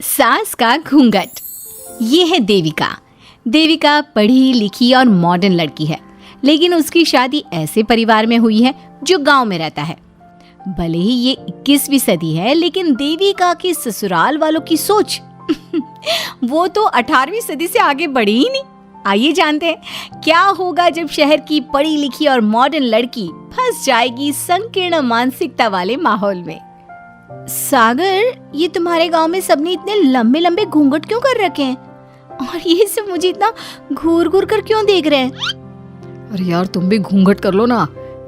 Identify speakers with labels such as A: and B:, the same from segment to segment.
A: सास का घूंघट। ये है देविका। देविका पढ़ी लिखी और मॉडर्न लड़की है, लेकिन उसकी शादी ऐसे परिवार में हुई है जो गांव में रहता है। भले ही ये 21वीं सदी है, लेकिन देविका की ससुराल वालों की सोच वो तो 18वीं सदी से आगे बढ़ी ही नहीं। आइए जानते हैं क्या होगा जब शहर की पढ़ी लिखी और मॉडर्न लड़की फंस जाएगी संकीर्ण मानसिकता वाले माहौल में। सागर, ये तुम्हारे गांव में सबने इतने लंबे लंबे घूंघट क्यों कर रखे हैं? और ये सब मुझे इतना घूर घूर कर क्यों देख रहे हैं?
B: अरे यार, तुम भी घूंघट कर लो ना,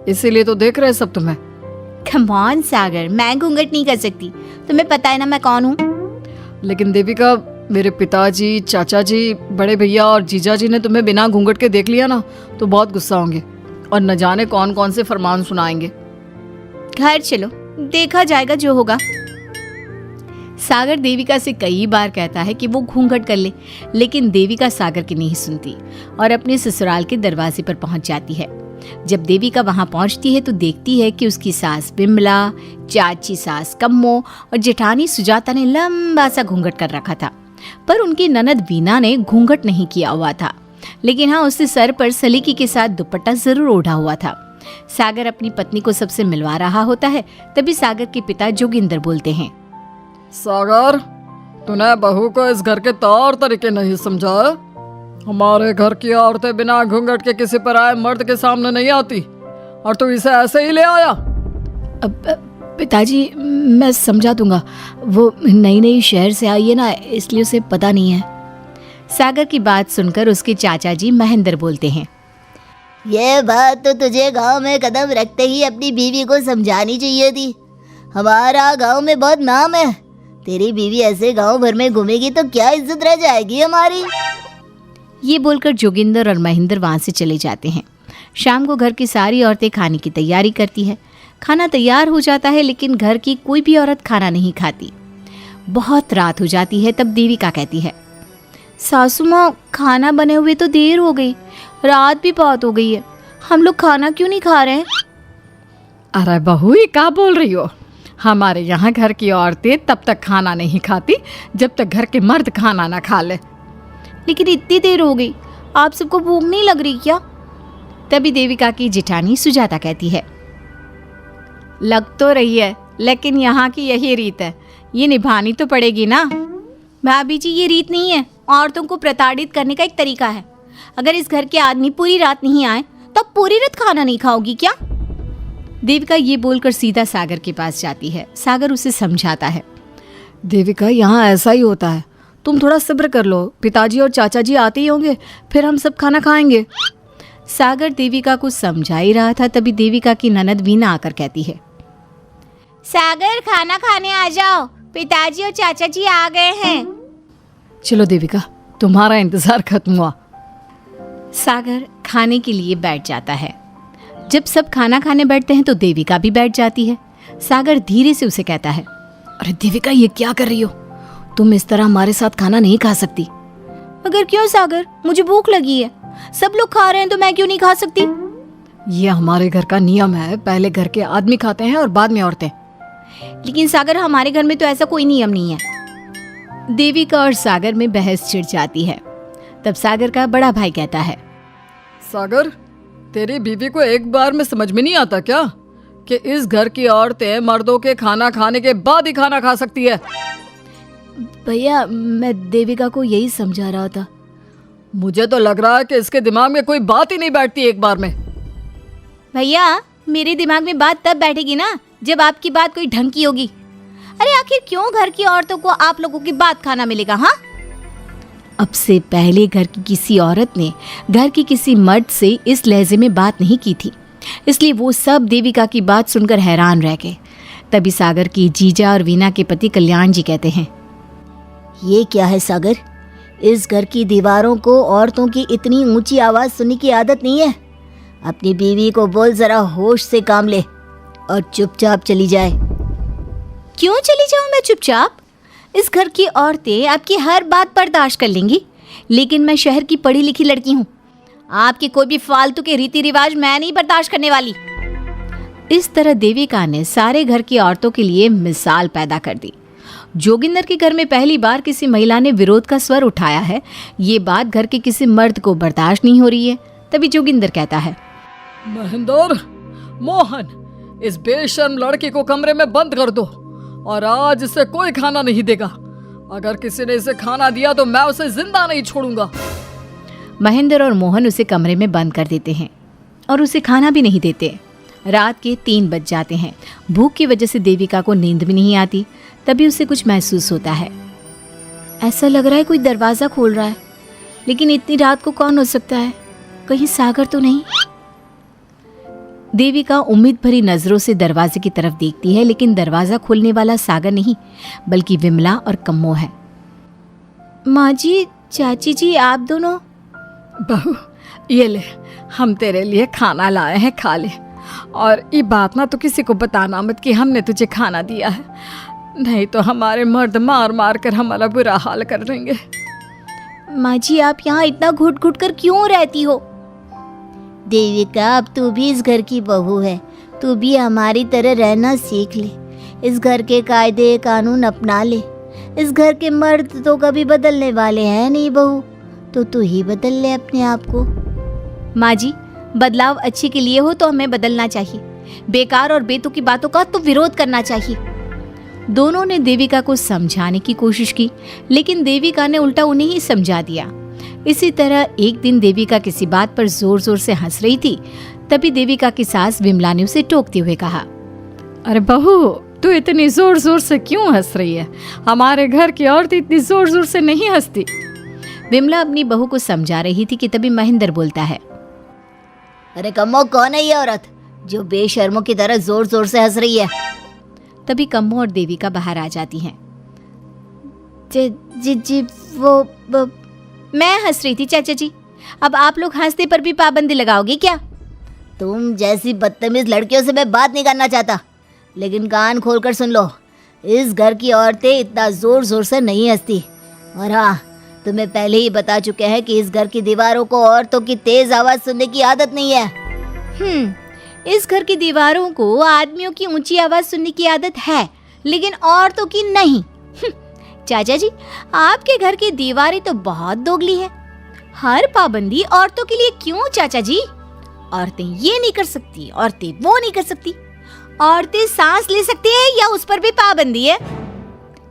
B: इसीलिए तो देख रहे हैं सब तुम्हें।
A: कम ऑन सागर, मैं घूंघट नहीं कर सकती। तुम्हें पता है ना मैं कौन हूँ।
B: लेकिन देविका, मेरे पिताजी, चाचा जी, बड़े भैया और जीजा जी ने तुम्हें बिना घूंघट के देख लिया ना तो बहुत गुस्सा होंगे और न जाने कौन कौन से फरमान सुनाएंगे।
A: घर चलो, देखा जाएगा जो होगा। सागर देविका से कई बार कहता है कि वो घूंघट कर ले, लेकिन देविका सागर की नहीं सुनती और अपने ससुराल के दरवाजे पर पहुंच जाती है। जब देविका वहां पहुंचती है तो देखती है कि उसकी सास बिमला, चाची सास कम्मो और जेठानी सुजाता ने लंबा सा घूंघट कर रखा था, पर उनकी ननद वीना ने घूंघट नहीं किया हुआ था। लेकिन हाँ, उसने सर पर सलीकी के साथ दुपट्टा जरूर ओढ़ा हुआ था। सागर अपनी पत्नी को सबसे मिलवा रहा होता है, तभी सागर के पिता जोगिंदर बोलते हैं,
B: सागर, तूने बहू को इस घर के तौर तरीके नहीं समझा। हमारे घर की औरतें बिना घूंघट के किसी पर आए मर्द के सामने नहीं आती, और तू इसे ऐसे ही ले आया।
A: पिताजी, मैं समझा दूंगा। वो नई नई शहर से आई है ना, इसलिए उसे पता नहीं है। सागर की बात सुनकर उसके चाचा जी महेंद्र बोलते हैं,
C: ये बात तो तुझे गांव में कदम रखते ही अपनी बीवी को समझानी चाहिए थी। हमारा गांव में बहुत नाम है। तेरी बीवी ऐसे गांव भर में घूमेगी तो क्या इज्जत रह जाएगी हमारी।
A: ये बोलकर जोगिंदर और महेंद्र वहां से चले जाते हैं। शाम को घर की सारी औरतें खाने की तैयारी करती है। खाना तैयार हो जाता है, लेकिन घर की कोई भी औरत खाना नहीं खाती। बहुत रात हो जाती है, तब देविका कहती है, सासू माँ, खाना बने हुए तो देर हो गई, रात भी बहुत हो गई है, हम लोग खाना क्यों नहीं खा रहे हैं?
B: अरे बहू, ये क्या बोल रही हो? हमारे यहाँ घर की औरतें तब तक खाना नहीं खाती जब तक घर के मर्द खाना ना खा ले।
A: लेकिन इतनी देर हो गई, आप सबको भूख नहीं लग रही क्या? तभी देविका की जेठानी सुजाता कहती है, लग तो रही है, लेकिन यहाँ की यही रीत है, ये निभानी तो पड़ेगी ना। भाभी जी, ये रीत नहीं है, औरतों को प्रताड़ित करने का एक तरीका है। अगर इस घर के आदमी पूरी रात नहीं आए तो पूरी रात खाना नहीं खाओगी क्या? देविका ये बोलकर सीधा सागर के पास जाती है। सागर उसे समझाता है,
B: देविका, यहाँ ऐसा ही होता है, तुम थोड़ा सब्र कर लो, पिताजी और चाचा जी आते ही होंगे, फिर हम सब खाना खाएंगे।
A: सागर देविका को समझा ही रहा था, तभी देविका की ननद वीना आकर कहती है, सागर, खाना खाने आ जाओ, पिताजी और चाचा जी आ गए हैं।
B: चलो देविका, तुम्हारा इंतजार खत्म हुआ।
A: सागर खाने के लिए बैठ जाता है। जब सब खाना खाने बैठते हैं तो देविका भी बैठ जाती है। सागर धीरे से उसे कहता है,
B: अरे देविका, ये क्या कर रही हो? तुम इस तरह हमारे साथ खाना नहीं खा सकती।
A: मगर क्यों सागर, मुझे भूख लगी है, सब लोग खा रहे हैं तो मैं क्यों नहीं खा सकती?
B: ये हमारे घर का नियम है, पहले घर के आदमी खाते हैं और बाद में औरतें।
A: लेकिन सागर, हमारे घर में तो ऐसा कोई नियम नहीं है। देविका और सागर में बहस छिड़ जाती है। तब सागर का बड़ा भाई कहता है,
B: सागर, तेरी बीवी को एक बार में समझ में नहीं आता क्या कि इस घर की औरतें मर्दों के खाना खाने के बाद ही खाना खा सकती है?
A: भैया, मैं देविका को यही समझा रहा था।
B: मुझे तो लग रहा है कि इसके दिमाग में कोई बात ही नहीं बैठती एक बार में।
A: भैया, मेरे दिमाग में बात तब बैठेगी ना जब आपकी बात कोई ढंग की होगी। अरे आखिर क्यों घर की औरतों को आप लोगों की बात खाना मिलेगा? हाँ, अब से पहले घर की किसी औरत ने घर की किसी मर्द से इस लहजे में बात नहीं की थी, इसलिए वो सब देविका की बात सुनकर हैरान रह गए। तभी सागर की जीजा और वीना के पति कल्याण जी कहते हैं,
C: ये क्या है सागर, इस घर की दीवारों को औरतों की इतनी ऊंची आवाज सुनने की आदत नहीं है। अपनी बीवी को बोल जरा होश से काम ले और चुपचाप चली जाए।
A: क्यों चली जाऊं मैं चुपचाप? इस घर की औरतें आपकी हर बात बर्दाश्त कर लेंगी, लेकिन मैं शहर की पढ़ी लिखी लड़की हूँ। आपके कोई भी फालतू के रीति रिवाज मैं नहीं बर्दाश्त करने वाली। इस तरह देविका ने सारे घर की औरतों के लिए मिसाल पैदा कर दी। जोगिंदर के घर में पहली बार किसी महिला ने विरोध का स्वर उठाया है, ये बात घर के किसी मर्द को बर्दाश्त नहीं हो रही है। तभी जोगिंदर कहता है,
B: महेंद्र, मोहन, इस बेशर्म लड़की को कमरे में बंद कर दो और आज इसे कोई खाना नहीं देगा। अगर किसी ने इसे खाना दिया तो मैं उसे जिंदा नहीं छोड़ूंगा।
A: महेंद्र और मोहन उसे कमरे में बंद कर देते हैं और उसे खाना भी नहीं देते। रात के 3 बज जाते हैं। भूख की वजह से देविका को नींद भी नहीं आती। तभी उसे कुछ महसूस होता है। ऐसा लग रहा है कोई दरवाज़ा खोल रहा है, लेकिन इतनी रात को कौन हो सकता है? कहीं सागर तो नहीं? देविका उम्मीद भरी नजरों से दरवाजे की तरफ देखती है, लेकिन दरवाजा खोलने वाला सागर नहीं बल्कि विमला और कम्मो है। माँ जी, चाची जी, आप दोनों?
B: बहू, ये ले, हम तेरे लिए खाना लाए हैं, खा ले। और ये बात ना तो किसी को बताना मत कि हमने तुझे खाना दिया है, नहीं तो हमारे मर्द मार मार कर हमारा बुरा हाल कर देंगे।
A: माँ जी, आप यहाँ इतना घुट घुट कर क्यों रहती हो?
C: देविका, अब तू भी इस घर की बहू है, तू भी हमारी तरह रहना सीख ले। इस घर के कायदे कानून अपना ले। इस घर के मर्द तो कभी बदलने वाले हैं नहीं बहू, तो तू ही बदल ले अपने आप को।
A: माँ जी, बदलाव अच्छे के लिए हो तो हमें बदलना चाहिए, बेकार और बेतुकी बातों का तो विरोध करना चाहिए। दोनों ने देविका को समझाने की कोशिश की, लेकिन देविका ने उल्टा उन्हें ही समझा दिया। इसी तरह एक दिन देविका किसी बात पर जोर जोर से हंस रही थी। तभी देविका की सास विमला ने उसे टोकते हुए कहा,
B: अरे बहू, तू इतनी जोर जोर से क्यों हंस रही है? हमारे घर की औरत इतनी जोर जोर से नहीं हंसती।
A: विमला अपनी बहू को समझा रही थी कि तभी महेंद्र बोलता है,
C: अरे कम्मो, कौन है ये औरत जो बेशर्मों की तरह जोर जोर से हंस रही है?
A: तभी कम्मो और देविका बाहर आ जाती हैं।
C: जी वो
A: मैं हंस रही थी चाचा जी, अब आप लोग हंसने पर भी पाबंदी लगाओगे क्या?
C: तुम जैसी बदतमीज लड़कियों से मैं बात नहीं करना चाहता, लेकिन कान खोलकर सुन लो, इस घर की औरतें इतना जोर जोर से नहीं हंसती। और हाँ, तुम्हें पहले ही बता चुके हैं कि इस घर की दीवारों को औरतों की तेज आवाज सुनने की आदत नहीं है।
A: इस घर की दीवारों को आदमियों की ऊंची आवाज सुनने की आदत है, लेकिन औरतों की नहीं। चाचा जी, आपके घर की दीवारें तो बहुत दोगली है। हर पाबंदी औरतों के लिए क्यों चाचा जी? औरतें ये नहीं कर सकती, औरतें वो नहीं कर सकती। औरतें सांस ले सकती है या उस पर भी पाबंदी है?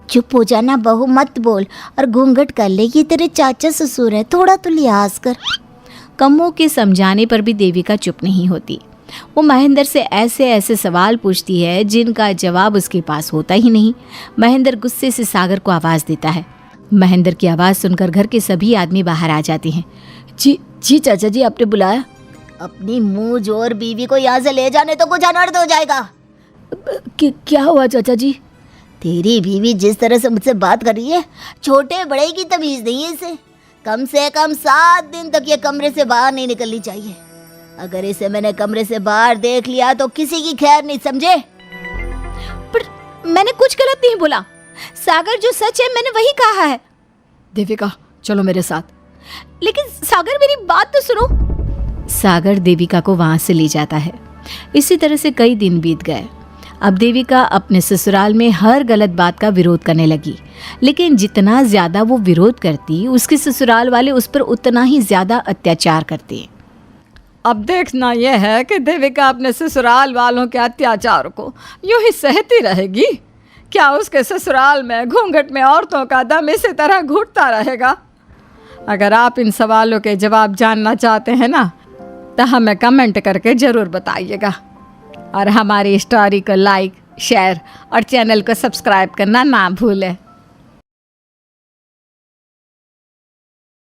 C: चुप हो जाना बहू, मत बोल और घूंघट कर ले। ये तेरे चाचा ससुर है, थोड़ा तो लिहाज कर।
A: कम्मो के समझाने पर भी देविका चुप नहीं होती। वो महेंद्र से ऐसे ऐसे सवाल पूछती है जिनका जवाब उसके पास होता ही नहीं। महेंद्र गुस्से से सागर को आवाज़ देता है। महेंद्र की आवाज़ सुनकर घर के सभी आदमी बाहर आ जाते हैं।
C: जी चाचा जी, आपने बुलाया? अपनी मुंह जोर बीवी को यहाँ से ले जाने तो कुछ अनर्थ हो जाएगा।
B: क्या हुआ चाचा जी?
C: तेरी बीवी जिस तरह से मुझसे बात कर रही है, छोटे बड़े की तमीज नहीं है इसे। कम से कम 7 दिन तक ये कमरे से बाहर नहीं निकलनी चाहिए। अगर इसे मैंने कमरे से बाहर देख लिया तो किसी की खैर नहीं, समझे?
A: पर मैंने कुछ गलत नहीं बोला। सागर, जो सच है मैंने वही कहा है।
B: देविका, चलो मेरे साथ।
A: लेकिन सागर, मेरी बात तो सुनो। सागर देविका को वहां से ले जाता है। इसी तरह से कई दिन बीत गए। अब देविका अपने ससुराल में हर गलत बात का विरोध करने लगी, लेकिन जितना ज्यादा वो विरोध करती, उसके ससुराल वाले उस पर उतना ही ज्यादा अत्याचार करते।
B: अब देखना यह है कि देविका अपने ससुराल वालों के अत्याचार को यूं ही सहती रहेगी। क्या उसके ससुराल में घूंघट में औरतों का दम इसी तरह घुटता रहेगा? अगर आप इन सवालों के जवाब जानना चाहते हैं ना, तो हमें कमेंट करके ज़रूर बताइएगा। और हमारी स्टोरी को लाइक, शेयर और चैनल को सब्सक्राइब करना ना भूलें।